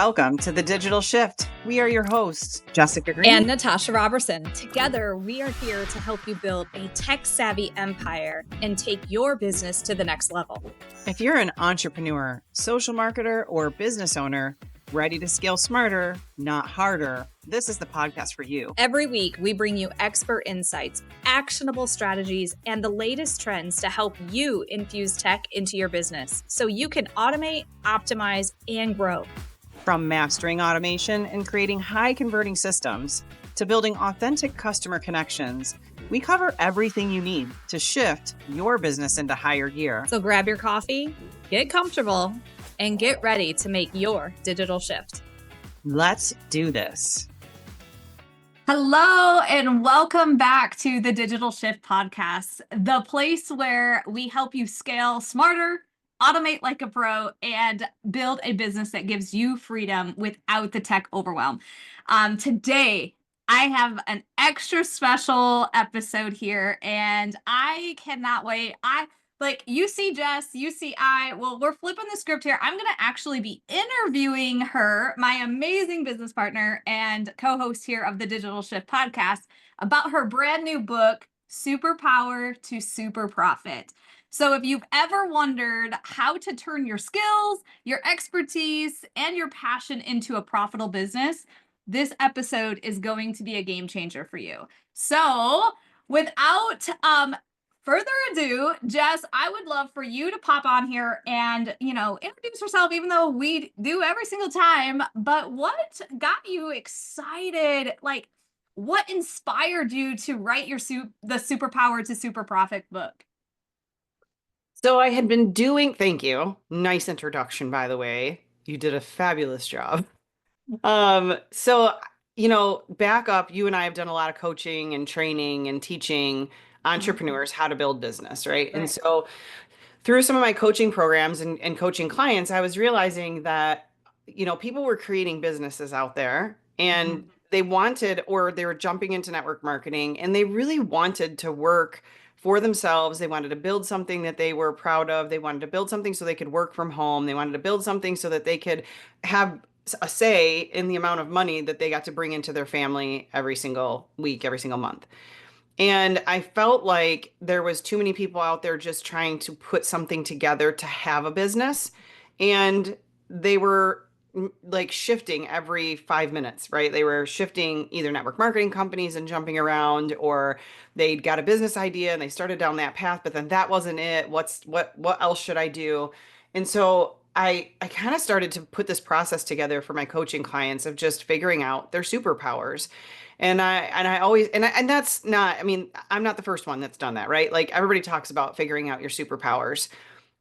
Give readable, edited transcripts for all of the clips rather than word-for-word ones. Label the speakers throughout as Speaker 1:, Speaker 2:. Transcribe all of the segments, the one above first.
Speaker 1: Welcome to The Digital Shift. We are your hosts, Jessica Green
Speaker 2: and Natasha Roberson. Together, we are here to help you build a tech-savvy empire and take your business to the next level.
Speaker 1: If you're an entrepreneur, social marketer, or business owner, ready to scale smarter, not harder, this is the podcast for you.
Speaker 2: Every week, we bring you expert insights, actionable strategies, and the latest trends to help you infuse tech into your business so you can automate, optimize, and grow.
Speaker 1: From mastering automation and creating high-converting systems to building authentic customer connections, we cover everything you need to shift your business into higher gear.
Speaker 2: So grab your coffee, get comfortable, and get ready to make your digital shift.
Speaker 1: Let's do this.
Speaker 3: Hello, and welcome back to the Digital Shift Podcast, the place where we help you scale smarter, automate like a pro, and build a business that gives you freedom without the tech overwhelm. Today, I have an extra special episode here, and I cannot wait. You see Jess, you see we're flipping the script here. I'm going to actually be interviewing her, my amazing business partner and co-host here of the Digital Shift Podcast, about her brand new book, Superpower to Super Profit. So if you've ever wondered how to turn your skills, your expertise, and your passion into a profitable business, this episode is going to be a game changer for you. So without further ado, Jess, I would love for you to pop on here and, introduce yourself, even though we do every single time. But what got you excited? What inspired you to write the Superpower to Super Profit book?
Speaker 1: So I had been thank you. Nice introduction, by the way. You did a fabulous job. Back up, you and I have done a lot of coaching and training and teaching entrepreneurs how to build business, right? And so through some of my coaching programs and coaching clients, I was realizing that, people were creating businesses out there and they were jumping into network marketing and they really wanted to work for themselves. They wanted to build something that they were proud of. They wanted to build something so they could work from home. They wanted to build something so that they could have a say in the amount of money that they got to bring into their family every single week, every single month. And I felt like there was too many people out there just trying to put something together to have a business. And they were shifting every 5 minutes, right? They were shifting either network marketing companies and jumping around, or they'd got a business idea and they started down that path, but then that wasn't it. What else should I do? And so I kind of started to put this process together for my coaching clients of just figuring out their superpowers. And that's not, I'm not the first one that's done that, right? Like everybody talks about figuring out your superpowers.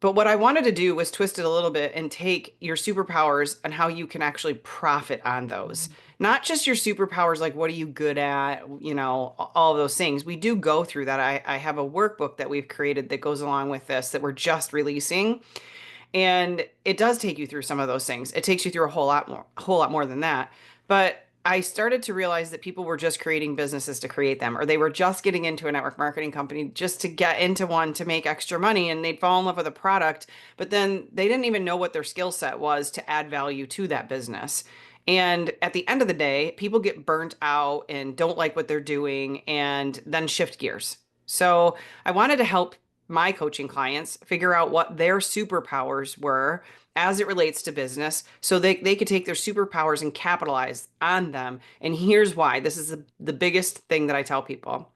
Speaker 1: But what I wanted to do was twist it a little bit and take your superpowers and how you can actually profit on those. Not just your superpowers, like what are you good at, all of those things. We do go through that. I have a workbook that we've created that goes along with this that we're just releasing. And it does take you through some of those things. It takes you through a whole lot more than that. But I started to realize that people were just creating businesses to create them, or they were just getting into a network marketing company just to get into one to make extra money, and they'd fall in love with a product, but then they didn't even know what their skill set was to add value to that business. And at the end of the day, people get burnt out and don't like what they're doing and then shift gears. So I wanted to help my coaching clients figure out what their superpowers were as it relates to business so they could take their superpowers and capitalize on them. And here's why. This is the biggest thing that I tell people.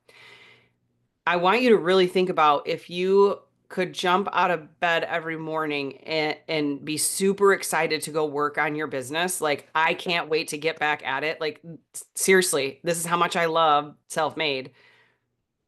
Speaker 1: I want you to really think about if you could jump out of bed every morning and be super excited to go work on your business. Like, I can't wait to get back at it. Like, seriously, this is how much I love self-made.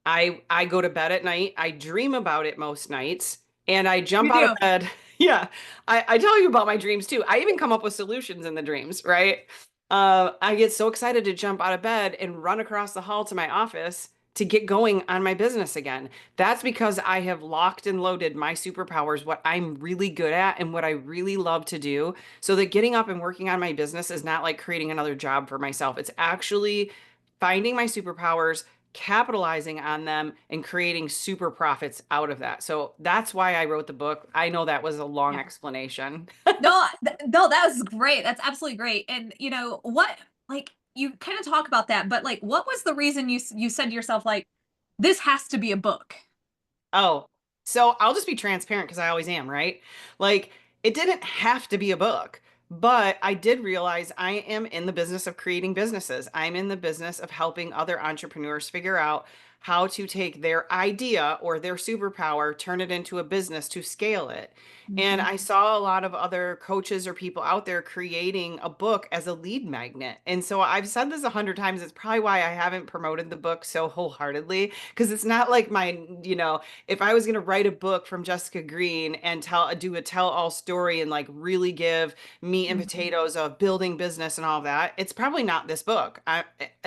Speaker 1: I go to bed at night. I dream about it most nights, and I jump out of bed. Yeah, I tell you about my dreams too. I even come up with solutions in the dreams, right? I get so excited to jump out of bed and run across the hall to my office to get going on my business again. That's because I have locked and loaded my superpowers, what I'm really good at and what I really love to do, so that getting up and working on my business is not like creating another job for myself. It's actually finding my superpowers, capitalizing on them and creating super profits out of that. So that's why I wrote the book. I know that was a long
Speaker 3: Yeah.
Speaker 1: explanation.
Speaker 3: No, no, that was great. That's absolutely great. And what, like, you kind of talk about that, but like, what was the reason you said to yourself, like, this has to be a book?
Speaker 1: Oh, so I'll just be transparent because I always am, right? Like, it didn't have to be a book, but I did realize I am in the business of creating businesses. I'm in the business of helping other entrepreneurs figure out how to take their idea or their superpower, turn it into a business to scale it. And
Speaker 3: Mhm.
Speaker 1: I saw a lot of other coaches or people out there creating a book as a lead magnet. And so I've said this 100 times. It's probably why I haven't promoted the book so wholeheartedly, because it's not like if I was going to write a book from Jessica Green and do a tell all story and like really give meat and
Speaker 3: Mhm.
Speaker 1: potatoes of building business and all that, it's probably not this book.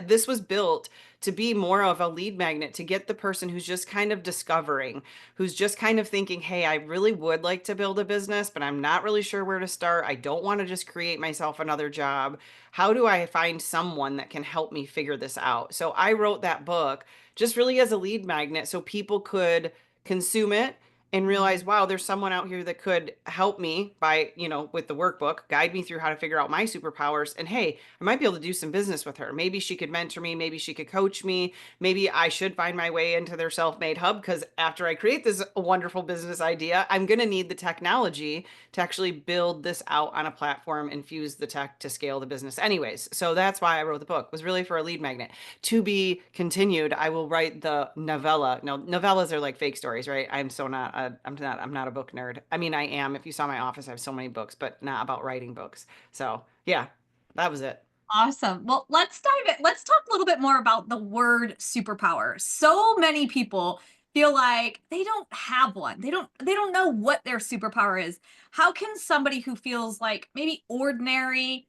Speaker 1: This was built to be more of a lead magnet to get the person who's just kind of discovering, who's just kind of thinking, hey, I really would like to build a business, but I'm not really sure where to start. I don't want to just create myself another job. How do I find someone that can help me figure this out? So I wrote that book just really as a lead magnet so people could consume it and realize, wow, there's someone out here that could help me by, with the workbook, guide me through how to figure out my superpowers. And hey, I might be able to do some business with her. Maybe she could mentor me. Maybe she could coach me. Maybe I should find my way into their self-made hub because after I create this wonderful business idea, I'm going to need the technology to actually build this out on a platform and fuse the tech to scale the business anyways. So that's why I wrote the book, was really for a lead magnet. To be continued, I will write the novella. No, novellas are like fake stories, right? I'm not a book nerd. I mean, I am. If you saw my office, I have so many books, but not about writing books. So yeah, that was it.
Speaker 3: Awesome. Well, let's dive in. Let's talk a little bit more about the word superpower. So many people feel like they don't have one. They don't know what their superpower is. How can somebody who feels like maybe ordinary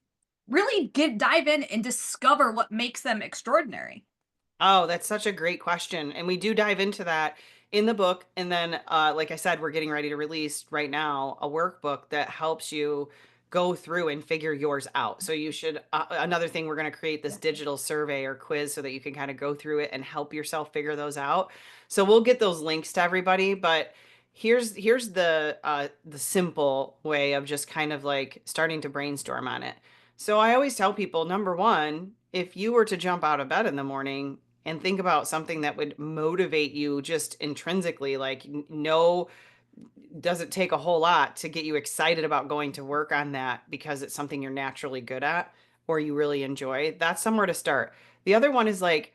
Speaker 3: really dive in and discover what makes them extraordinary?
Speaker 1: Oh, that's such a great question. And we do dive into that in the book. And then, like I said, we're getting ready to release right now a workbook that helps you go through and figure yours out. So you should, another thing, we're going to create this
Speaker 3: Yeah.
Speaker 1: digital survey or quiz so that you can kind of go through it and help yourself figure those out. So we'll get those links to everybody, but here's the simple way of just kind of like starting to brainstorm on it. So I always tell people, number one, if you were to jump out of bed in the morning and think about something that would motivate you just intrinsically, like no, doesn't take a whole lot to get you excited about going to work on that because it's something you're naturally good at or you really enjoy. That's somewhere to start. The other one is like,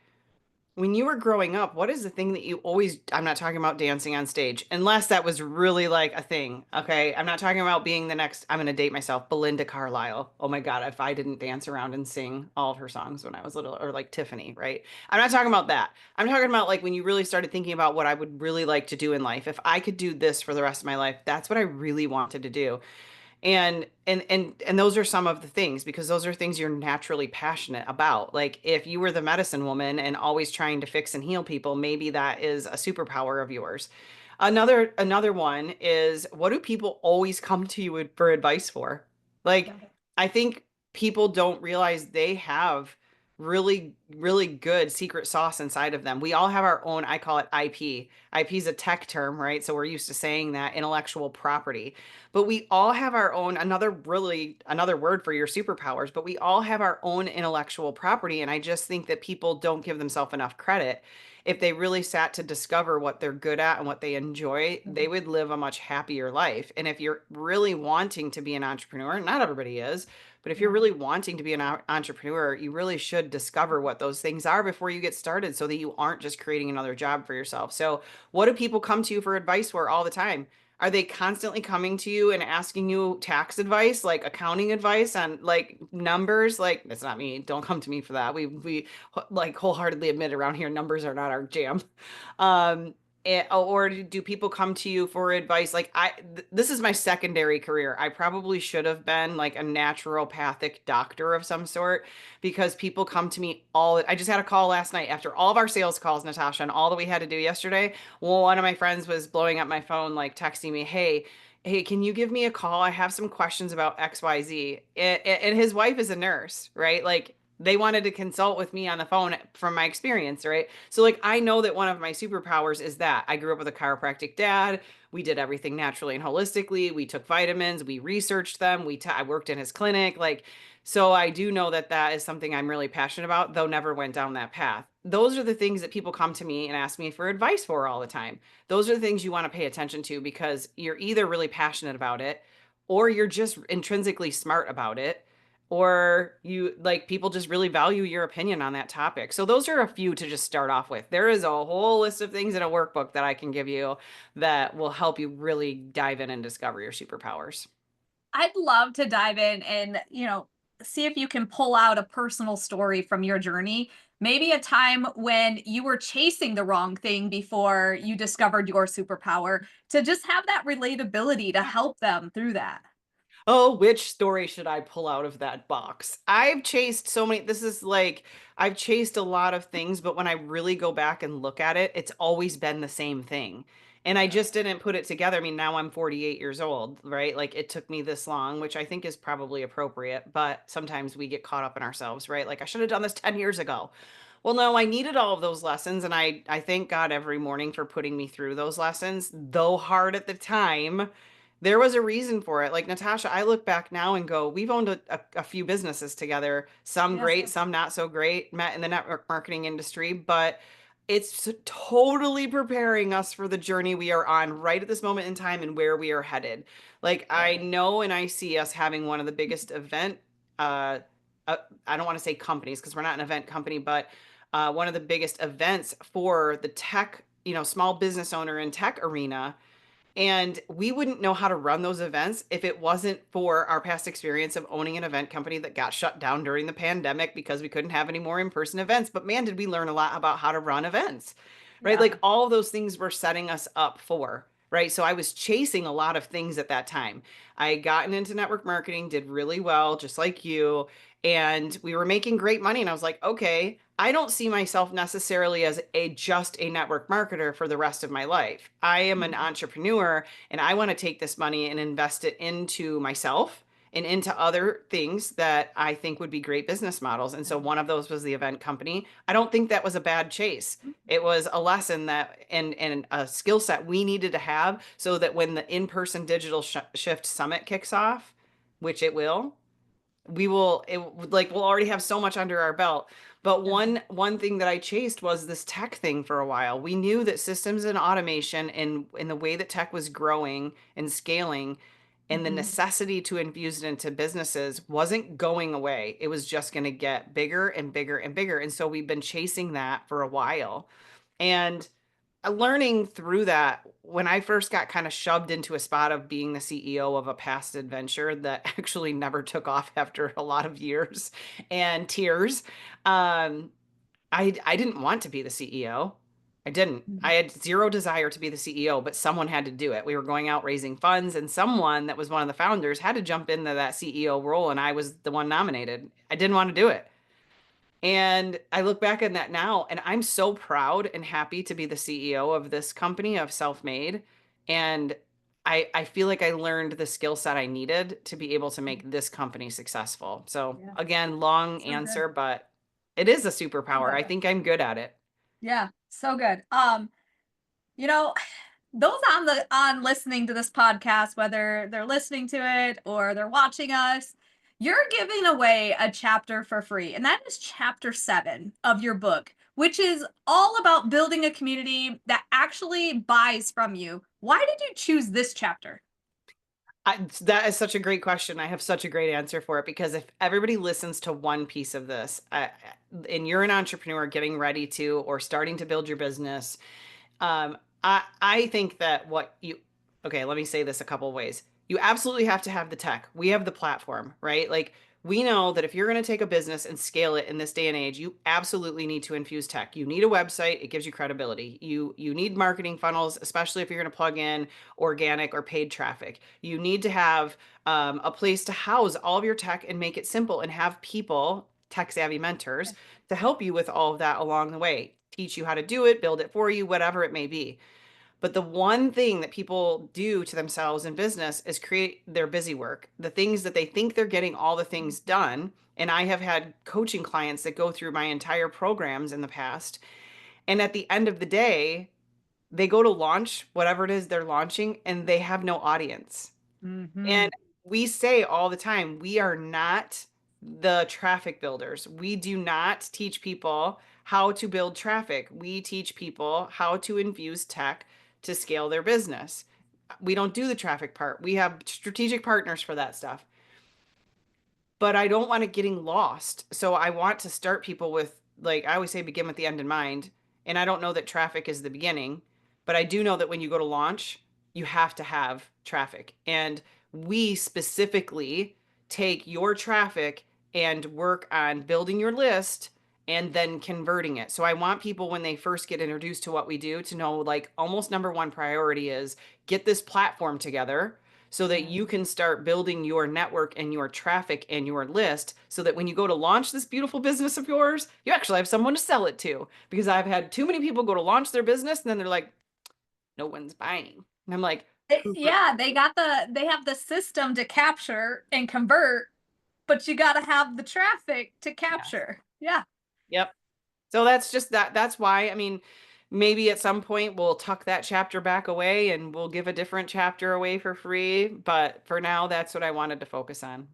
Speaker 1: when you were growing up, what is the thing that you always, I'm not talking about dancing on stage, unless that was really like a thing. Okay. I'm not talking about being the next, I'm going to date myself, Belinda Carlisle. Oh my God. If I didn't dance around and sing all of her songs when I was little, or like Tiffany, right? I'm not talking about that. I'm talking about like when you really started thinking about what I would really like to do in life. If I could do this for the rest of my life, that's what I really wanted to do. And those are some of the things because those are things you're naturally passionate about. Like if you were the medicine woman and always trying to fix and heal people, maybe that is a superpower of yours. Another one is, what do people always come to you for advice for? Like I think people don't realize they have really really good secret sauce inside of them. We all have our own, I call it IP. IP is a tech term, right? So we're used to saying that, intellectual property. But we all have our own, another word for your superpowers, but we all have our own intellectual property. And I just think that people don't give themselves enough credit. If they really sat to discover what they're good at and what they enjoy, they would live a much happier life. And if you're really wanting to be an entrepreneur, not everybody is, but if you're
Speaker 3: Yeah.
Speaker 1: really wanting to be an entrepreneur, you really should discover what those things are before you get started so that you aren't just creating another job for yourself. So, what do people come to you for advice for all the time? Are they constantly coming to you and asking you tax advice, like accounting advice on like numbers? Like, that's not me. Don't come to me for that. We like wholeheartedly admit around here numbers are not our jam. Um, or do people come to you for advice? Like this is my secondary career. I probably should have been like a naturopathic doctor of some sort because people come to me I just had a call last night after all of our sales calls, Natasha, and all that we had to do yesterday. Well, one of my friends was blowing up my phone, like texting me, hey, can you give me a call? I have some questions about XYZ. And his wife is a nurse, right? Like They wanted to consult with me on the phone from my experience, right? So like I know that one of my superpowers is that I grew up with a chiropractic dad. We did everything naturally and holistically. We took vitamins, we researched them. I worked in his clinic, like so I do know that that is something I'm really passionate about, though never went down that path. Those are the things that people come to me and ask me for advice for all the time. Those are the things you want to pay attention to because you're either really passionate about it or you're just intrinsically smart about it or you like people just really value your opinion on that topic. So those are a few to just start off with. There is a whole list of things in a workbook that I can give you that will help you really dive in and discover your superpowers.
Speaker 3: I'd love to dive in and, see if you can pull out a personal story from your journey. Maybe a time when you were chasing the wrong thing before you discovered your superpower, to just have that relatability to help them through that.
Speaker 1: Oh, which story should I pull out of that box? I've chased so many. This is like, I've chased a lot of things, but when I really go back and look at it, it's always been the same thing. And I just didn't put it together. I mean, now I'm 48 years old, right? Like it took me this long, which I think is probably appropriate, but sometimes we get caught up in ourselves, right? Like I should have done this 10 years ago. Well, no, I needed all of those lessons, and I thank God every morning for putting me through those lessons, though hard at the time. There was a reason for it. Like Natasha, I look back now and go, we've owned a few businesses together, some
Speaker 3: Yeah.
Speaker 1: great, some not so great, met in the network marketing industry, but it's totally preparing us for the journey we are on right at this moment in time and where we are headed. Like I know and I see us having one of the biggest uh, uh I don't want to say companies because we're not an event company, but one of the biggest events for the tech, small business owner in tech arena, and we wouldn't know how to run those events if it wasn't for our past experience of owning an event company that got shut down during the pandemic because we couldn't have any more in-person events. But man, did we learn a lot about how to run events, right?
Speaker 3: Yeah.
Speaker 1: Like all of those things were setting us up for, right? So I was chasing a lot of things at that time. I had gotten into network marketing, did really well, just like you, and we were making great money. And I was like, okay, I don't see myself necessarily as just a network marketer for the rest of my life. I am an
Speaker 3: Mhm.
Speaker 1: entrepreneur and I want to take this money and invest it into myself and into other things that I think would be great business models. And so one of those was the event company. I don't think that was a bad chase. It was a lesson that and a skill set we needed to have so that when the in-person digital shift summit kicks off, which it will, we'll already have so much under our belt. But
Speaker 3: Yeah.
Speaker 1: one thing that I chased was this tech thing for a while. We knew that systems and automation and in the way that tech was growing and scaling and the
Speaker 3: Mhm.
Speaker 1: necessity to infuse it into businesses wasn't going away. It was just going to get bigger and bigger and bigger. And so we've been chasing that for a while. And learning through that, when I first got kind of shoved into a spot of being the CEO of a past adventure that actually never took off after a lot of years and tears, um, I didn't want to be the CEO. I didn't. I
Speaker 3: Mhm.
Speaker 1: had zero desire to be the CEO, but someone had to do it. We were going out raising funds, and someone that was one of the founders had to jump into that CEO role, and I was the one nominated. I didn't want to do it. And I look back on that now, and I'm so proud and happy to be the CEO of this company of Self-Made. And I feel like I learned the skill set I needed to be able to make this company successful. So
Speaker 3: Yeah.
Speaker 1: again, long
Speaker 3: So good.
Speaker 1: answer, but it is a
Speaker 3: Love
Speaker 1: superpower. I
Speaker 3: it.
Speaker 1: think I'm good at it.
Speaker 3: Yeah. So good. You know, those on listening to this podcast, whether they're listening to it or they're watching us, you're giving away a chapter for free. And that is chapter 7 of your book, which is all about building a community that actually buys from you. Why did you choose this chapter?
Speaker 1: That is such a great question. I have such a great answer for it because if everybody listens to one piece of this, and you're an entrepreneur getting ready to or starting to build your business, Um, I think that okay, let me say this a couple of ways. You absolutely have to have the tech. We have the platform, right? Like we know that if you're going to take a business and scale it in this day and age, you absolutely need to infuse tech. You need a website, it gives you credibility. You need marketing funnels, especially if you're going to plug in organic or paid traffic. You need to have a place to house all of your tech and make it simple and have people, tech savvy mentors, to help you with all of that along the way, teach you how to do it, build it for you, whatever it may be. But the one thing that people do to themselves in business is create their busy work, the things that they think they're getting all the things done. And I have had coaching clients that go through my entire programs in the past. And at the end of the day, they go to launch whatever it is they're launching and they have no audience.
Speaker 3: Mm-hmm.
Speaker 1: And we say all the time, we are not the traffic builders. We do not teach people how to build traffic. We teach people how to infuse tech to scale their business. We don't do the traffic part. We have strategic partners for that stuff, but I don't want it getting lost. So I want to start people with, like I always say, begin with the end in mind. And I don't know that traffic is the beginning, but I do know that when you go to launch, you have to have traffic. And we specifically take your traffic and work on building your list and then converting it. So I want people when they first get introduced to what we do to know, like, almost number one priority is get this platform together so that you can start building your network and your traffic and your list so that when you go to launch this beautiful business of yours, you actually have someone to sell it to. Because I've had too many people go to launch their business and then they're like, no one's buying. And I'm like,
Speaker 3: Yeah, they have the system to capture and convert, but you got to have the traffic to
Speaker 1: yes.
Speaker 3: capture. Yeah.
Speaker 1: Yep. So that's just that. That's why, I mean, maybe at some point we'll tuck that chapter back away and we'll give a different chapter away for free. But for now, that's what I wanted to focus on.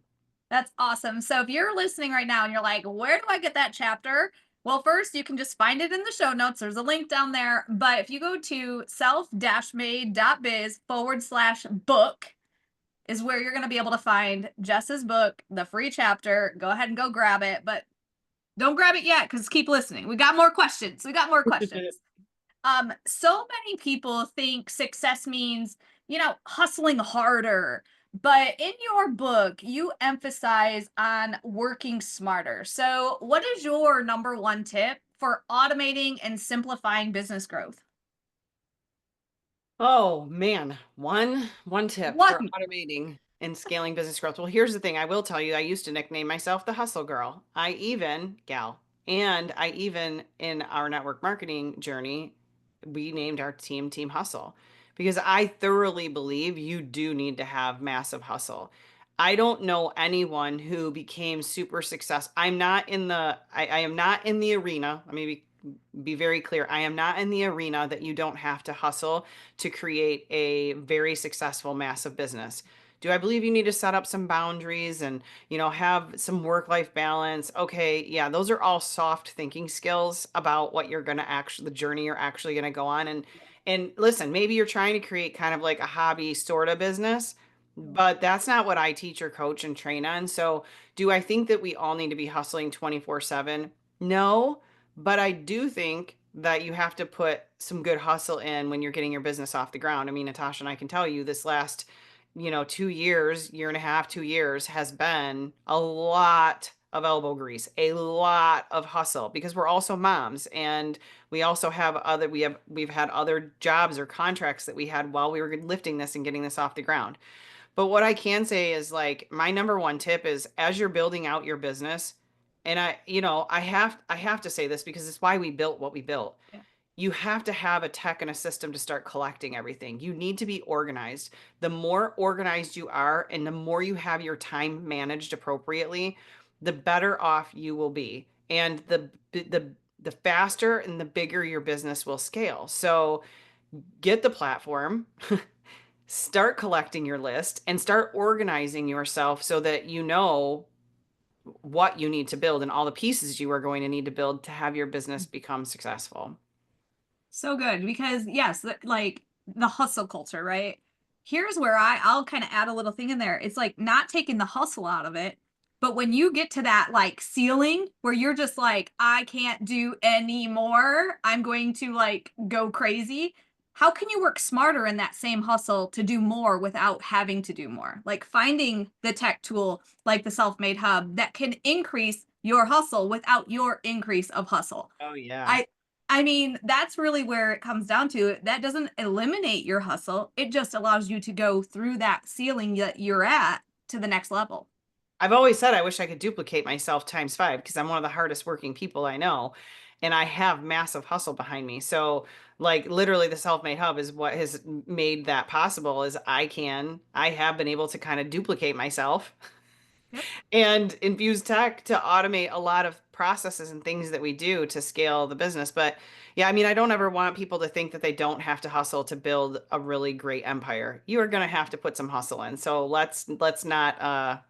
Speaker 3: That's awesome. So if you're listening right now and you're like, where do I get that chapter? Well, first you can just find it in the show notes. There's a link down there. But if you go to self-made.biz/book is where you're going to be able to find Jess's book, the free chapter. Go ahead and go grab it, but don't grab it yet because keep listening. We got more questions. We got more questions. So many people think success means, hustling harder. But in your book, you emphasize on working smarter. So, what is your number one tip for automating and simplifying business growth?
Speaker 1: Oh man, one tip for
Speaker 3: One.
Speaker 1: automating and scaling business growth. Well, here's the thing. I will tell you, I used to nickname myself the hustle girl. And I even in our network marketing journey, we named our team Team Hustle because I thoroughly believe you do need to have massive hustle. I don't know anyone who became super successful. I am not in the arena. Let me be very clear. I am not in the arena that you don't have to hustle to create a very successful, massive business. Do I believe you need to set up some boundaries and, have some work-life balance? Okay, yeah, those are all soft thinking skills about what you're going to actually, the journey you're actually going to go on. And listen, maybe you're trying to create kind of like a hobby sort of business, but that's not what I teach or coach and train on. So, do I think that we all need to be hustling 24/7? No, but I do think that you have to put some good hustle in when you're getting your business off the ground. I mean, Natasha and I can tell you this last, 2 years, year and a half, 2 years has been a lot of elbow grease, a lot of hustle because we're also moms and we also have we've had other jobs or contracts that we had while we were lifting this and getting this off the ground. But what I can say is, like, my number one tip is as you're building out your business, and I have to say this because it's why we built what we built.
Speaker 3: Yeah.
Speaker 1: You have to have a tech and a system to start collecting everything. You need to be organized. The more organized you are and the more you have your time managed appropriately, the better off you will be. And the faster and the bigger your business will scale. So get the platform, start collecting your list and start organizing yourself so that you know what you need to build and all the pieces you are going to need to build to have your business become successful.
Speaker 3: So good because yes, like the hustle culture, right? Here's where I'll kind of add a little thing in there. It's like not taking the hustle out of it, but when you get to that like ceiling where you're just like, I can't do any more, I'm going to like go crazy. How can you work smarter in that same hustle to do more without having to do more? Like finding the tech tool like the self-made hub that can increase your hustle without your increase of hustle.
Speaker 1: Oh yeah.
Speaker 3: I I mean, that's really where it comes down to. That doesn't eliminate your hustle. It just allows you to go through that ceiling that you're at to the next level.
Speaker 1: I've always said I wish I could duplicate myself times five because I'm one of the hardest working people I know. and I have massive hustle behind me. So like literally the self-made hub is what has made that possible is I have been able to kind of duplicate myself
Speaker 3: Yep.
Speaker 1: and infuse tech to automate a lot of processes and things that we do to scale the business. But yeah, I mean, I don't ever want people to think that they don't have to hustle to build a really great empire. You are going to have to put some hustle in. So let's not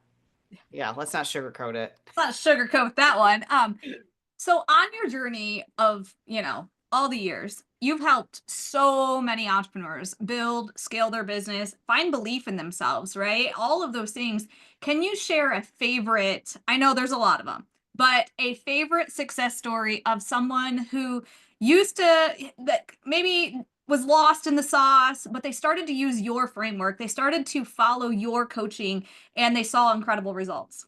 Speaker 1: yeah, let's not sugarcoat it.
Speaker 3: Let's not sugarcoat that one. So on your journey of, all the years, you've helped so many entrepreneurs build, scale their business, find belief in themselves, right? All of those things. Can you share a favorite? I know there's a lot of them, but a favorite success story of someone who used to, that maybe was lost in the sauce, but they started to use your framework. They started to follow your coaching and they saw incredible results.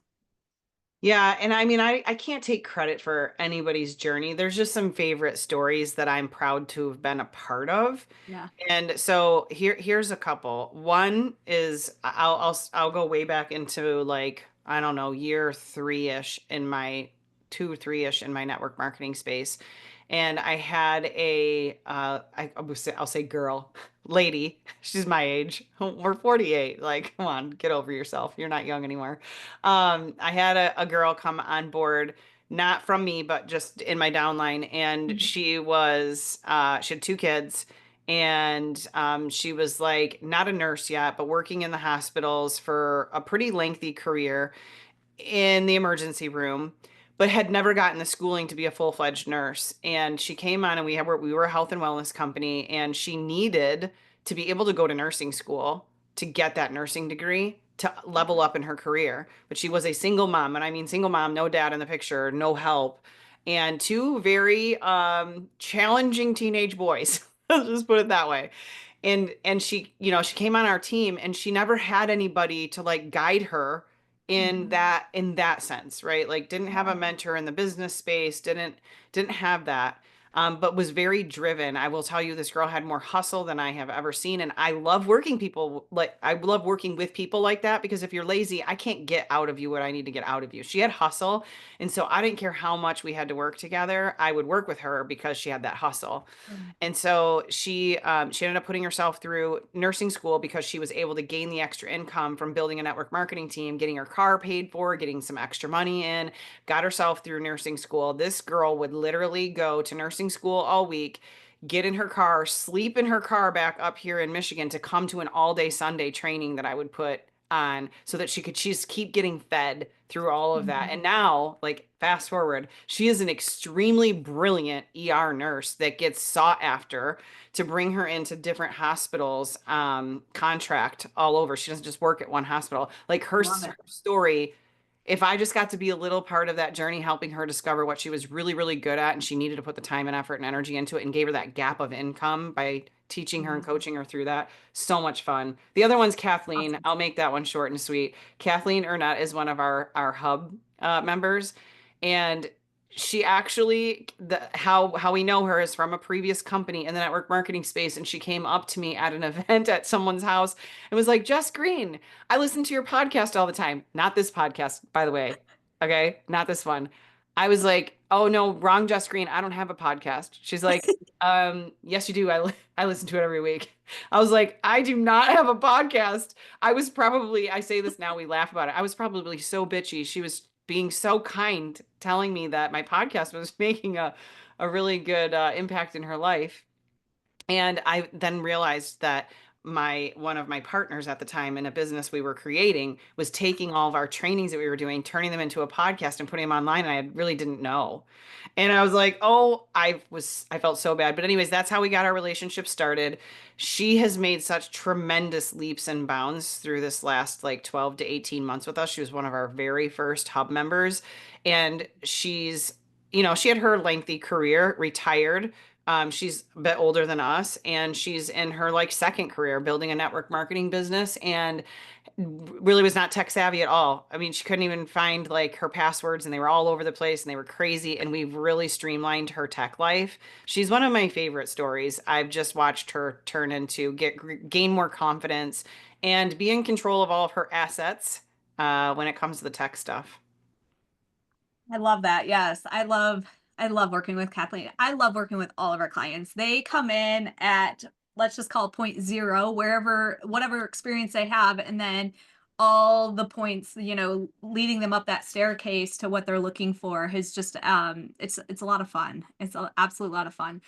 Speaker 1: Yeah, and I mean, I can't take credit for anybody's journey. There's just some favorite stories that I'm proud to have been a part of.
Speaker 3: Yeah.
Speaker 1: And so here's a couple. One is I'll go way back into like I don't know year three-ish in my two, three-ish in my network marketing space, and I had I'll say girl, lady. She's my age. We're 48. Like, come on, get over yourself. You're not young anymore. I had a girl come on board. Not from me, but just in my downline. And
Speaker 3: Mhm.
Speaker 1: she had two kids and she was like not a nurse yet, but working in the hospitals for a pretty lengthy career in the emergency room, but had never gotten the schooling to be a full-fledged nurse. And she came on and we were a health and wellness company, and she needed to be able to go to nursing school to get that nursing degree to level up in her career. But she was a single mom, and I mean single mom, no dad in the picture, no help, and two very challenging teenage boys. Let's just put it that way. And she came on our team and she never had anybody to like guide her in
Speaker 3: Mhm.
Speaker 1: that sense, right? Like didn't have a mentor in the business space, didn't have that. But was very driven. I will tell you, this girl had more hustle than I have ever seen. And I love working with people like that because if you're lazy, I can't get out of you what I need to get out of you. She had hustle. And so I didn't care how much we had to work together. I would work with her because she had that hustle.
Speaker 3: Mhm.
Speaker 1: And so she ended up putting herself through nursing school because she was able to gain the extra income from building a network marketing team, getting her car paid for, getting some extra money in, got herself through nursing school. This girl would literally go to nursing school all week, get in her car, sleep in her car back up here in Michigan to come to an all-day Sunday training that I would put on so that she could just keep getting fed through all of that.
Speaker 3: Mhm.
Speaker 1: And now, like fast forward, she is an extremely brilliant ER nurse that gets sought after to bring her into different hospitals, contract all over. She doesn't just work at one hospital. Like
Speaker 3: Love
Speaker 1: her
Speaker 3: it.
Speaker 1: story, if I just got to be a little part of that journey, helping her discover what she was really, really good at, and she needed to put the time and effort and energy into it, and gave her that gap of income by teaching her and
Speaker 3: Mhm.
Speaker 1: coaching her through that. So much fun. The other one's Kathleen.
Speaker 3: Awesome.
Speaker 1: I'll make that one short and sweet. Kathleen Ernett is one of our hub members, and she actually how we know her is from a previous company in the network marketing space, and she came up to me at an event at someone's house and was like, Jess Green, I listen to your podcast all the time. Not this podcast, by the way. Okay, not this one. I was like, oh no, wrong Jess Green. I don't have a podcast. She's like, yes, you do. I listen to it every week. I was like, I do not have a podcast. I say this now, we laugh about it. I was probably so bitchy. She was being so kind, telling me that my podcast was making a really good impact in her life. And I then realized that my one of my partners at the time in a business we were creating was taking all of our trainings that we were doing, turning them into a podcast and putting them online, and I really didn't know. And I was like, "Oh, I felt so bad." But anyways, that's how we got our relationship started. She has made such tremendous leaps and bounds through this last like 12 to 18 months with us. She was one of our very first hub members, and she had her lengthy career, retired. She's a bit older than us, and she's in her like second career building a network marketing business, and really was not tech savvy at all. I mean, she couldn't even find like her passwords, and they were all over the place and they were crazy. And we've really streamlined her tech life. She's one of my favorite stories. I've just watched her turn into gain more confidence and be in control of all of her assets when it comes to the tech stuff.
Speaker 3: I love that. Yes. I love I love working with Kathleen. I love working with all of our clients. They come in at, let's just call it point zero, wherever, whatever experience they have, and then all the points, leading them up that staircase to what they're looking for is just it's a lot of fun. It's an absolute lot of fun.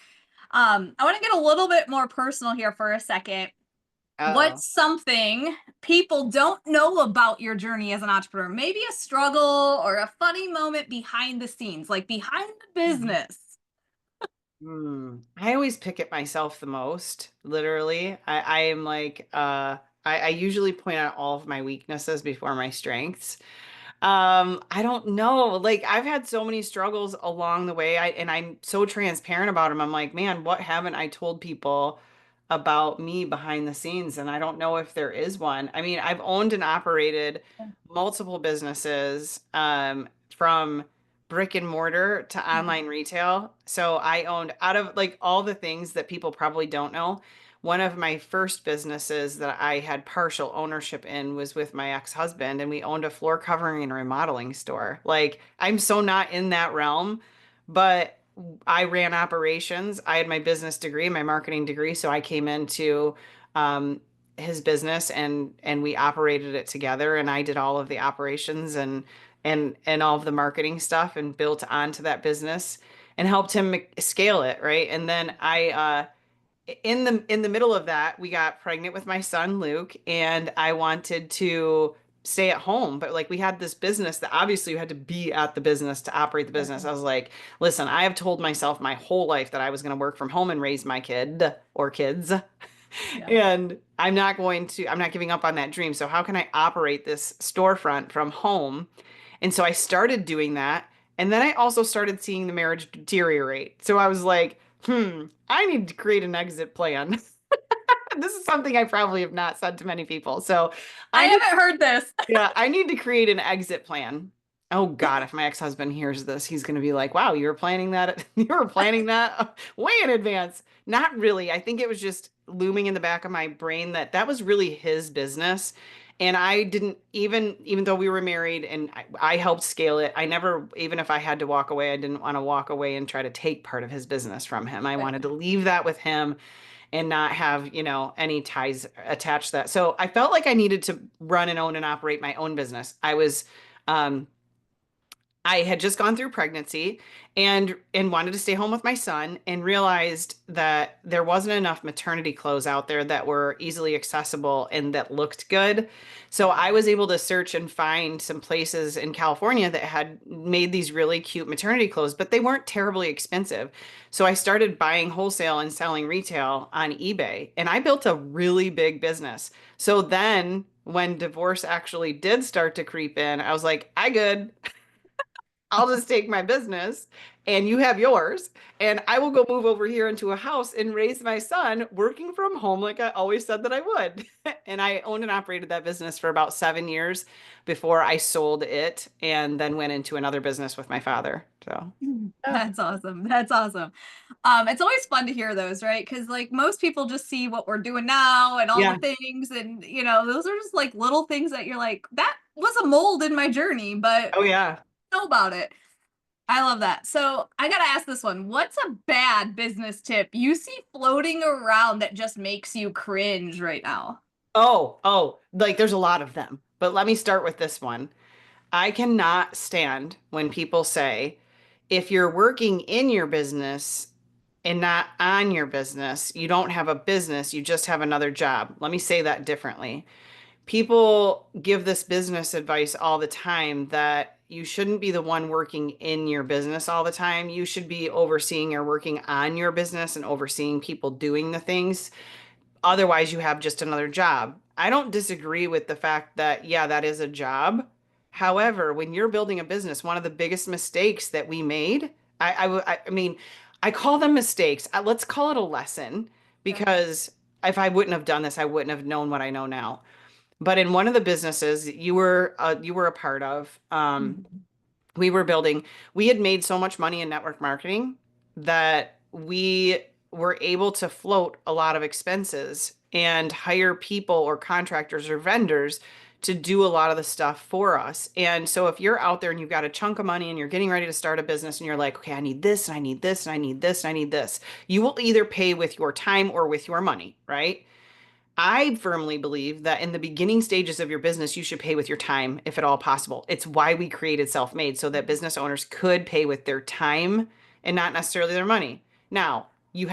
Speaker 3: I want to get a little bit more personal here for a second.
Speaker 1: Uh-oh.
Speaker 3: What's something people don't know about your journey as an entrepreneur? Maybe a struggle or a funny moment behind the scenes, like behind the business.
Speaker 1: I always pick at myself the most, literally. I am like, I usually point out all of my weaknesses before my strengths. I don't know. Like I've had so many struggles along the way. And I'm so transparent about them. I'm like, man, what haven't I told people about me behind the scenes? And I don't know if there is one. I mean, I've owned and operated multiple businesses, from brick and mortar to online retail. So I owned out of like all the things that people probably don't know. One of my first businesses that I had partial ownership in was with my ex-husband, and we owned a floor covering and remodeling store. Like, I'm so not in that realm, but I ran operations. I had my business degree, my marketing degree, so I came into um, his business and we operated it together, and I did all of the operations and all of the marketing stuff and built onto that business and helped him scale it, right? And then in the middle of that, we got pregnant with my son Luke, and I wanted to stay at home, but like we had this business that obviously you had to be at the business to operate the business. I was like, listen, I have told myself my whole life that I was going to work from home and raise my kid or kids.
Speaker 3: Yeah.
Speaker 1: And I'm not giving up on that dream. So how can I operate this storefront from home? And so I started doing that. And then I also started seeing the marriage deteriorate. So I was like, I need to create an exit plan. This is something I probably have not said to many people. So
Speaker 3: I
Speaker 1: I need,
Speaker 3: haven't heard this.
Speaker 1: yeah, I need to create an exit plan. Oh God, if my ex-husband hears this, he's going to be like, "Wow, you were planning that. You were planning that way in advance." Not really. I think it was just looming in the back of my brain that that was really his business. And I didn't even though we were married and I helped scale it, I never, even if I had to walk away, I didn't want to walk away and try to take part of his business from him. I wanted to leave that with him and not have, any ties attached to that. So I felt like I needed to run and own and operate my own business. Um, I had just gone through pregnancy and wanted to stay home with my son and realized that there wasn't enough maternity clothes out there that were easily accessible and that looked good. So I was able to search and find some places in California that had made these really cute maternity clothes, but they weren't terribly expensive. So I started buying wholesale and selling retail on eBay, and I built a really big business. So then when divorce actually did start to creep in, I was like, I good. I'll just take my business and you have yours. And I will go move over here into a house and raise my son working from home like I always said that I would. And I owned and operated that business for about 7 years before I sold it and then went into another business with my father. So, yeah.
Speaker 3: That's awesome. That's awesome. It's always fun to hear those, right? Because like most people just see what we're doing now and all the
Speaker 1: Yeah.
Speaker 3: things, and those are just like little things that you're like, that was a mold in my journey, but
Speaker 1: Oh, yeah.
Speaker 3: know about it. I love that. So I gotta ask this one. What's a bad business tip you see floating around that just makes you cringe right now?
Speaker 1: Like there's a lot of them. But let me start with this one. I cannot stand when people say, if you're working in your business and not on your business, you don't have a business, you just have another job. Let me say that differently. People give this business advice all the time that you shouldn't be the one working in your business all the time. You should be overseeing or working on your business and overseeing people doing the things. Otherwise, you have just another job. I don't disagree with the fact that, yeah, that is a job. However, when you're building a business, one of the biggest mistakes that we made, I mean, I call them mistakes. Let's call it a lesson because if I wouldn't have done this, I wouldn't have known what I know now. But in one of the businesses you were a part of, we were building, we had made so much money in network marketing that we were able to float a lot of expenses and hire people or contractors or vendors to do a lot of the stuff for us. And so if you're out there and you've got a chunk of money and you're getting ready to start a business and you're like, okay, I need this and I need this and I need this and I need this, you will either pay with your time or with your money, right? I firmly believe that in the beginning stages of your business, you should pay with your time if at all possible. It's why we created Self-Made so that business owners could pay with their time and not necessarily their money. Now, you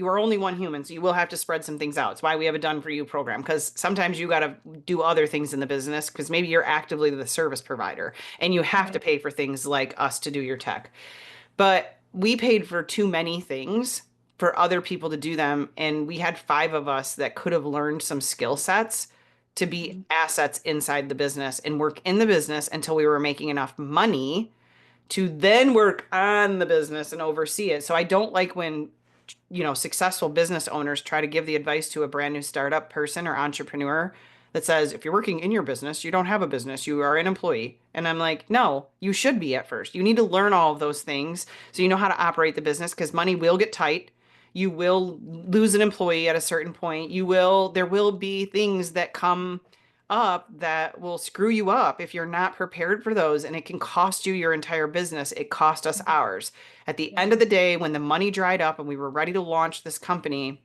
Speaker 1: are only one human, so you will have to spread some things out. It's why we have a done for you program because sometimes you got to do other things in the business because maybe you're actively the service provider and you have to
Speaker 3: Right.
Speaker 1: pay for things like us to do your tech. But we paid for too many things for other people to do them. And we had five of us that could have learned some skill sets to be
Speaker 3: Mhm.
Speaker 1: assets inside the business and work in the business until we were making enough money to then work on the business and oversee it. So I don't like when, successful business owners try to give the advice to a brand new startup person or entrepreneur that says, if you're working in your business, you don't have a business, you are an employee. And I'm like, no, you should be at first. You need to learn all of those things so you know how to operate the business because money will get tight. You will lose an employee at a certain point. There will be things that come up that will screw you up if you're not prepared for those. And it can cost you your entire business. It cost us ours. At the
Speaker 3: Yeah.
Speaker 1: end of the day, when the money dried up and we were ready to launch this company,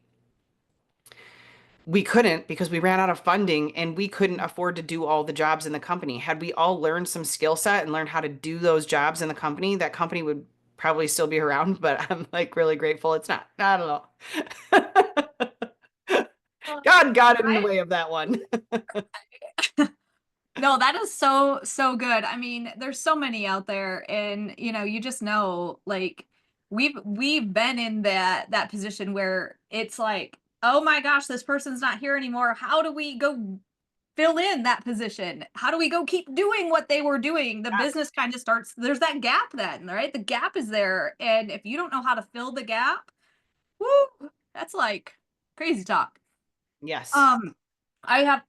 Speaker 1: we couldn't because we ran out of funding and we couldn't afford to do all the jobs in the company. Had we all learned some skill set and learned how to do those jobs in the company, that company would probably still be around, but I'm like really grateful it's not. I don't know.
Speaker 3: Uh,
Speaker 1: God got in the
Speaker 3: I
Speaker 1: way of that one.
Speaker 3: No, that is so, so good. I mean, there's so many out there and you just know like we've been in that position where it's like, oh my gosh, this person's not here anymore. How do we go fill in that position? How do we go keep doing what they were doing? The business kind of starts, there's that gap then, right? The gap is there. And if you don't know how to fill the gap, whoo, that's like crazy talk.
Speaker 1: Yes.
Speaker 3: Um, I have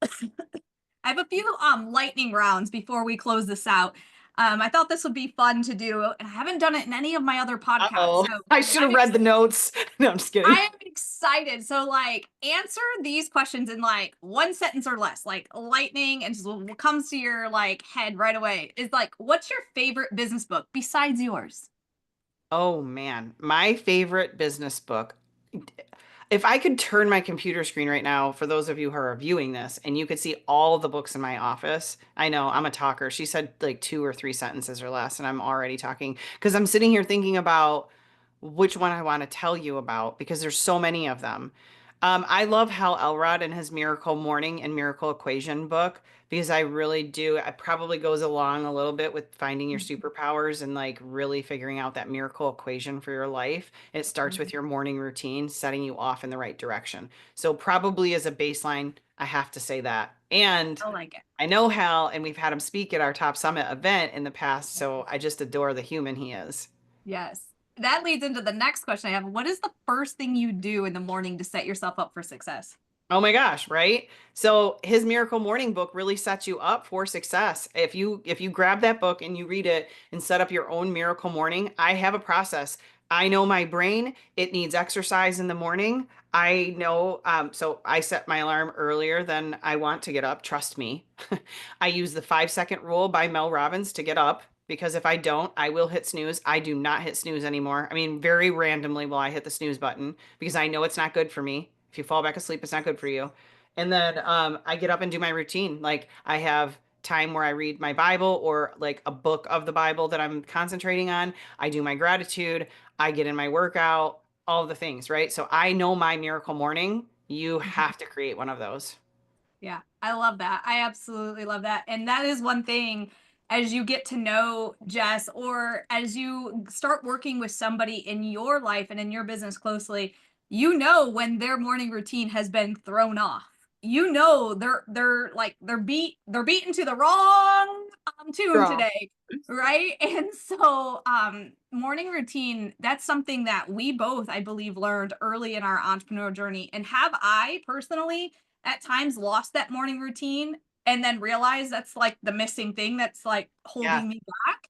Speaker 3: I have a few lightning rounds before we close this out. I thought this would be fun to do, and I haven't done it in any of my other podcasts.
Speaker 1: Uh-oh.
Speaker 3: So
Speaker 1: I should
Speaker 3: I'm
Speaker 1: have read
Speaker 3: ex
Speaker 1: the notes. No, I'm just kidding.
Speaker 3: I am excited. So like answer these questions in like one sentence or less, like lightning, and just what comes to your like head right away is like, what's your favorite business book besides yours?
Speaker 1: Oh man, my favorite business book. If I could turn my computer screen right now, for those of you who are viewing this, and you could see all the books in my office, I know I'm a talker. She said like two or three sentences or less, and I'm already talking because I'm sitting here thinking about which one I want to tell you about because there's so many of them. I love Hal Elrod and his Miracle Morning and Miracle Equation book because I really do. It probably goes along a little bit with finding your superpowers and like really figuring out that miracle equation for your life. It starts with
Speaker 3: Mhm.
Speaker 1: your morning routine, setting you off in the right direction. So, probably as a baseline, I have to say that. And
Speaker 3: I like it.
Speaker 1: I know Hal, and we've had him speak at our Top Summit event in the past. So, I just adore the human he is.
Speaker 3: Yes. That leads into the next question I have. What is the first thing you do in the morning to set yourself up for success?
Speaker 1: Oh my gosh, right? So his Miracle Morning book really sets you up for success. If you grab that book and you read it and set up your own Miracle Morning, I have a process. I know my brain, it needs exercise in the morning. I know, so I set my alarm earlier than I want to get up. Trust me. I use the 5 second rule by Mel Robbins to get up because if I don't, I will hit snooze. I do not hit snooze anymore. I mean, very randomly will I hit the snooze button because I know it's not good for me. If you fall back asleep, it's not good for you. And then I get up and do my routine. Like I have time where I read my Bible or like a book of the Bible that I'm concentrating on. I do my gratitude. I get in my workout, all the things, right? So I know my miracle morning. You have to create one of those.
Speaker 3: Yeah, I love that. I absolutely love that. And that is one thing as you get to know Jess or as you start working with somebody in your life and in your business closely, you know when their morning routine has been thrown off. You know they're beaten to the wrong tune
Speaker 1: Girl.
Speaker 3: today, right? And so morning routine, that's something that we both, I believe, learned early in our entrepreneurial journey. And have I personally at times lost that morning routine and then realized that's like the missing thing that's like
Speaker 1: Yeah.
Speaker 3: holding me back.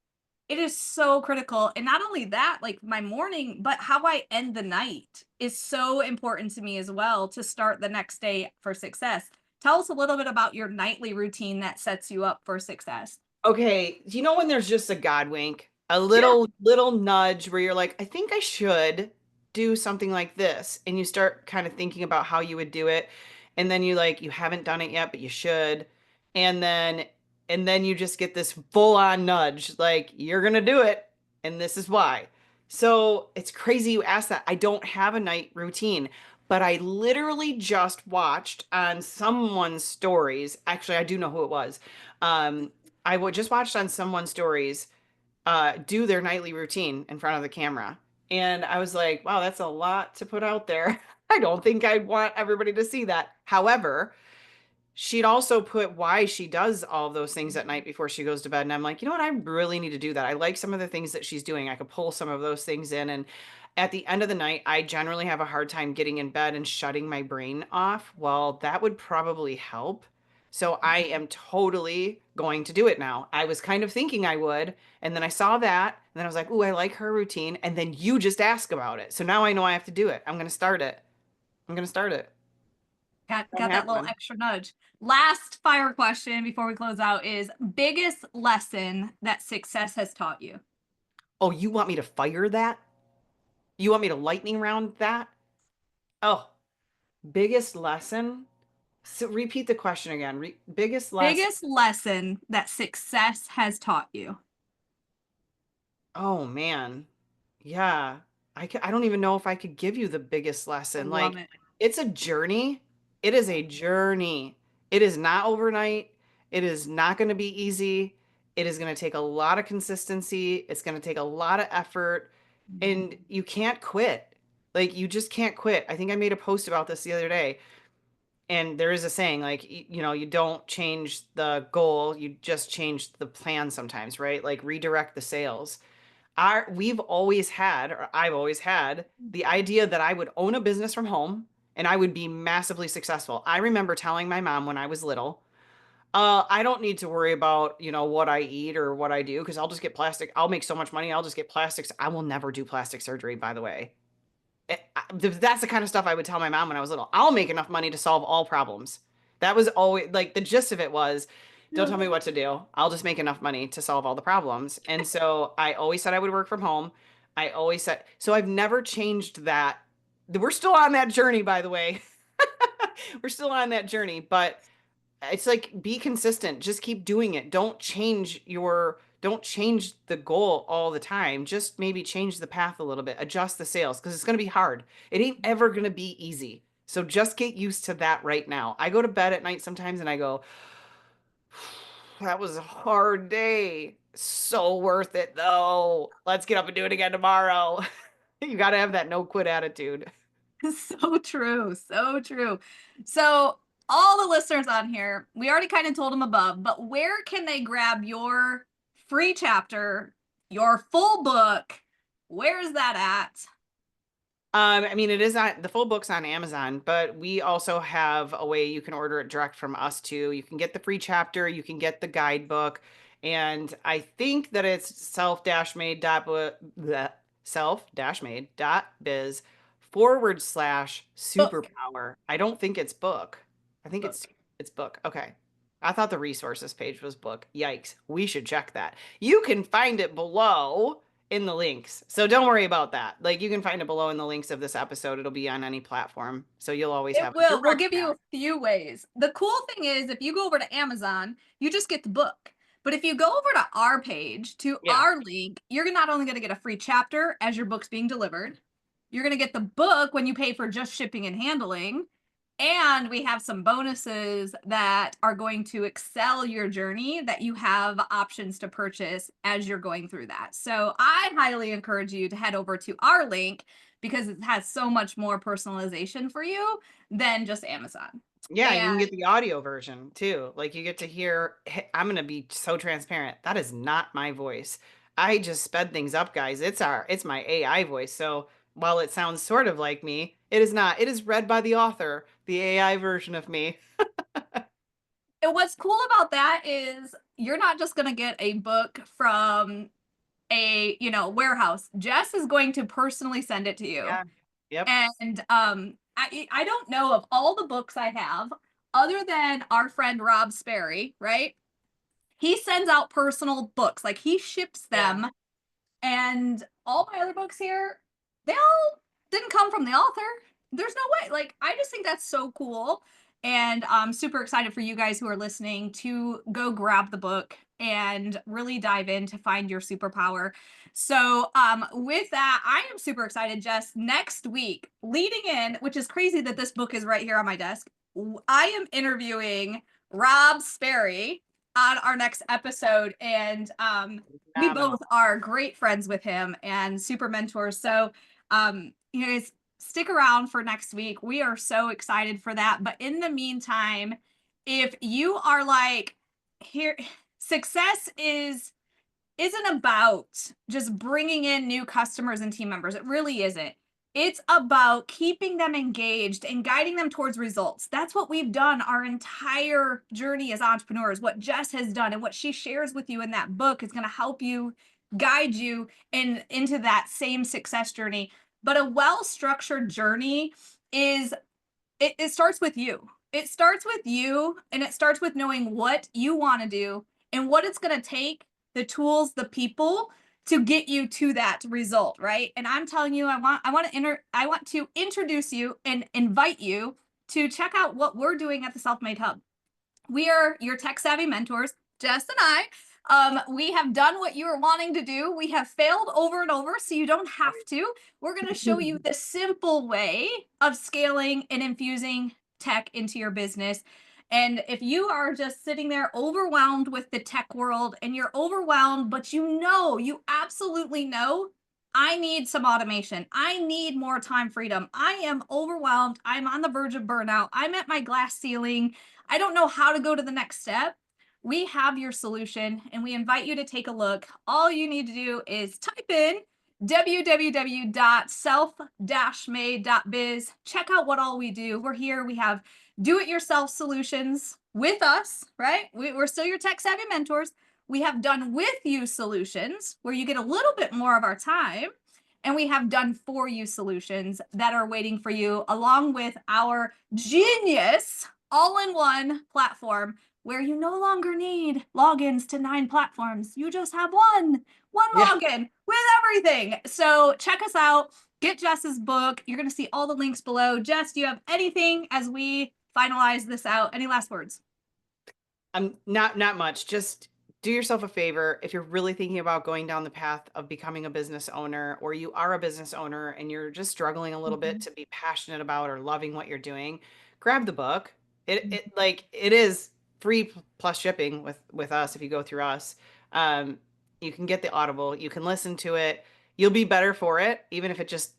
Speaker 3: It is so critical. And not only that, like my morning, but how I end the night is so important to me as well to start the next day for success. Tell us a little bit about your nightly routine that sets you up for success.
Speaker 1: Okay, do you know when there's just a God wink, a
Speaker 3: Yeah.
Speaker 1: little nudge where you're like, I think I should do something like this, and you start kind of thinking about how you would do it, and then you haven't done it yet, but you should, and then you just get this full on nudge, like you're gonna do it, and this is why. So it's crazy you asked that. I don't have a night routine, but I literally just watched on someone's stories. Actually, I do know who it was. Um, I would just watched on someone's stories do their nightly routine in front of the camera. And I was like, wow, that's a lot to put out there. I don't think I'd want everybody to see that. However, she'd also put why she does all of those things at night before she goes to bed. And I'm like, you know what? I really need to do that. I like some of the things that she's doing. I could pull some of those things in. And at the end of the night, I generally have a hard time getting in bed and shutting my brain off. Well, that would probably help. So I am totally going to do it now. I was kind of thinking I would. And then I saw that. And then I was like, ooh, I like her routine. And then you just ask about it. So now I know I have to do it. I'm going to start it. I'm going to start it.
Speaker 3: Got
Speaker 1: Won't
Speaker 3: that little
Speaker 1: happen.
Speaker 3: extra nudge. Last fire question before we close out is biggest lesson that success has taught you.
Speaker 1: Oh, you want me to fire that? You want me to lightning round that? Oh, biggest lesson? So repeat the question again. Biggest lesson.
Speaker 3: Biggest lesson that success has taught you.
Speaker 1: Oh man. Yeah. I don't even know if I could give you the biggest
Speaker 3: I
Speaker 1: lesson.
Speaker 3: love
Speaker 1: Like
Speaker 3: it.
Speaker 1: it's a journey. It is a journey. It is not overnight. It is not going to be easy. It is going to take a lot of consistency. It's going to take a lot of effort and you can't quit. Like you just can't quit. I think I made a post about this the other day. And there is a saying like you don't change the goal, you just change the plan sometimes, right? Like redirect the sales. We've always had, or I've always had the idea that I would own a business from home and I would be massively successful. I remember telling my mom when I was little, I don't need to worry about, what I eat or what I do because I'll just get plastic. I'll make so much money. I'll just get plastics. I will never do plastic surgery, by the way. That's the kind of stuff I would tell my mom when I was little. I'll make enough money to solve all problems. That was always like the gist of it was, don't tell me what to do. I'll just make enough money to solve all the problems. And so I always said I would work from home. I always said, so I've never changed that. We're still on that journey, by the way. We're still on that journey, but it's like be consistent. Just keep doing it. Don't change the goal all the time. Just maybe change the path a little bit. Adjust the sales because it's going to be hard. It ain't ever going to be easy. So just get used to that right now. I go to bed at night sometimes and I go, that was a hard day. So worth it though. Let's get up and do it again tomorrow. You got to have that no quit attitude.
Speaker 3: So true. So true. So, all the listeners on here, we already kind of told them above, but where can they grab your free chapter, your full book? Where's that at?
Speaker 1: I mean, it is on the full book's on Amazon, but we also have a way you can order it direct from us too. You can get the free chapter, you can get the guidebook, and I think that it's
Speaker 3: Book.
Speaker 1: self-made.biz /superpower. I don't think it's book. I think
Speaker 3: Book.
Speaker 1: it's book. Okay. I thought the resources page was book. Yikes. We should check that. You can find it below in the links. So don't worry about that. Like you can find it below in the links of this episode. It'll be on any platform. So you'll always
Speaker 3: It
Speaker 1: have a
Speaker 3: will. We'll
Speaker 1: direct
Speaker 3: give you
Speaker 1: path.
Speaker 3: a few ways. The cool thing is, if you go over to Amazon, you just get the book. But if you go over to our page, to
Speaker 1: Yeah.
Speaker 3: our link, you're not only going to get a free chapter as your book's being delivered, you're going to get the book when you pay for just shipping and handling. And we have some bonuses that are going to excel your journey that you have options to purchase as you're going through that. So I highly encourage you to head over to our link because it has so much more personalization for you than just Amazon.
Speaker 1: Yeah, you can
Speaker 3: And
Speaker 1: get the audio version too. Like you get to hear, I'm going to be so transparent. That is not my voice. I just sped things up, guys. It's my AI voice. So while it sounds sort of like me, it is not. It is read by the author, the AI version of me.
Speaker 3: what's cool about that is you're not just going to get a book from a, warehouse. Jess is going to personally send it to you.
Speaker 1: Yeah. Yep.
Speaker 3: And I don't know of all the books I have, other than our friend Rob Sperry, right? He sends out personal books, like he ships them. And all my other books here, they all didn't come from the author. There's no way. Like, I just think that's so cool. And I'm super excited for you guys who are listening to go grab the book and really dive in to find your superpower. So, with that, I am super excited, Jess. Next week, leading in, which is crazy that this book is right here on my desk, I am interviewing Rob Sperry on our next episode. And we both are great friends with him and super mentors. So, you guys stick around for next week. We are so excited for that. But in the meantime, if you are like, here, success isn't about just bringing in new customers and team members. It really isn't. It's about keeping them engaged and guiding them towards results. That's what we've done our entire journey as entrepreneurs. What Jess has done and what she shares with you in that book is going to help you, guide you into that same success journey. But a well-structured journey it starts with you. It starts with you, and it starts with knowing what you want to do and what it's going to take, the tools, the people to get you to that result, right? And I'm telling you, I want to introduce you and invite you to check out what we're doing at the Self-Made Hub. We are your tech savvy mentors, Jess and I. We have done what you were wanting to do. We have failed over and over, so you don't have to. We're going to show you the simple way of scaling and infusing tech into your business. And if you are just sitting there overwhelmed with the tech world and you're overwhelmed, but you absolutely know, I need some automation. I need more time freedom. I am overwhelmed. I'm on the verge of burnout. I'm at my glass ceiling. I don't know how to go to the next step. We have your solution, and we invite you to take a look. All you need to do is type in www.self-made.biz. Check out what all we do. We're here. We have do-it-yourself solutions with us, right? We're still your tech-savvy mentors. We have done with you solutions where you get a little bit more of our time. And we have done for you solutions that are waiting for you, along with our genius all-in-one platform where you no longer need logins to 9 platforms. You just have one login with everything. So check us out. Get Jess's book. You're going to see all the links below. Jess, do you have anything as we finalize this out? Any last words?
Speaker 1: Not much. Just do yourself a favor. If you're really thinking about going down the path of becoming a business owner, or you are a business owner and you're just struggling a little bit to be passionate about or loving what you're doing, grab the book. It is free plus shipping with us if you go through us. You can get the Audible. You can listen to it. You'll be better for it, even if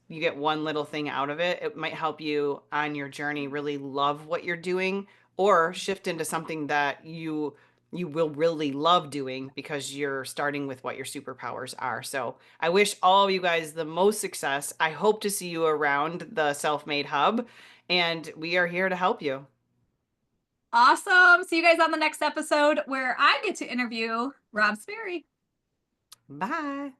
Speaker 1: you get one little thing out of it. It might help you on your journey really love what you're doing, or shift into something that you will really love doing because you're starting with what your superpowers are. So I wish all of you guys the most success. I hope to see you around the Self-Made Hub, and we are here to help you.
Speaker 3: Awesome. See you guys on the next episode where I get to interview Rob Sperry.
Speaker 1: Bye.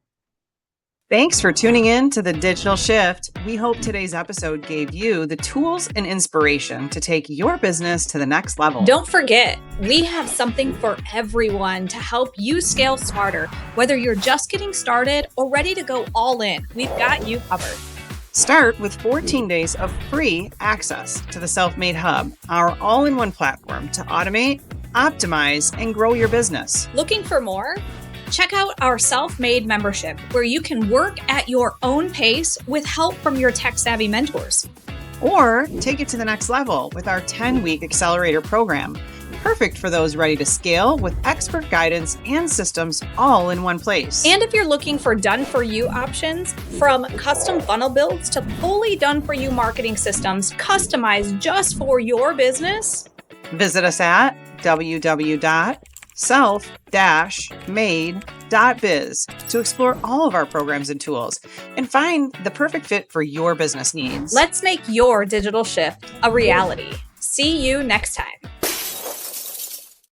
Speaker 1: Thanks for tuning in to The Digital Shift. We hope today's episode gave you the tools and inspiration to take your business to the next level.
Speaker 2: Don't forget, we have something for everyone to help you scale smarter. Whether you're just getting started or ready to go all in, we've got you covered.
Speaker 1: Start with 14 days of free access to the Self-Made Hub, our all-in-one platform to automate, optimize, and grow your business.
Speaker 2: Looking for more? Check out our Self-Made membership, where you can work at your own pace with help from your tech-savvy mentors.
Speaker 1: Or take it to the next level with our 10-week accelerator program, perfect for those ready to scale with expert guidance and systems all in one place.
Speaker 2: And if you're looking for done-for-you options, from custom funnel builds to fully done-for-you marketing systems customized just for your business,
Speaker 1: visit us at www.self-made.biz to explore all of our programs and tools and find the perfect fit for your business needs.
Speaker 2: Let's make your digital shift a reality. See you next time.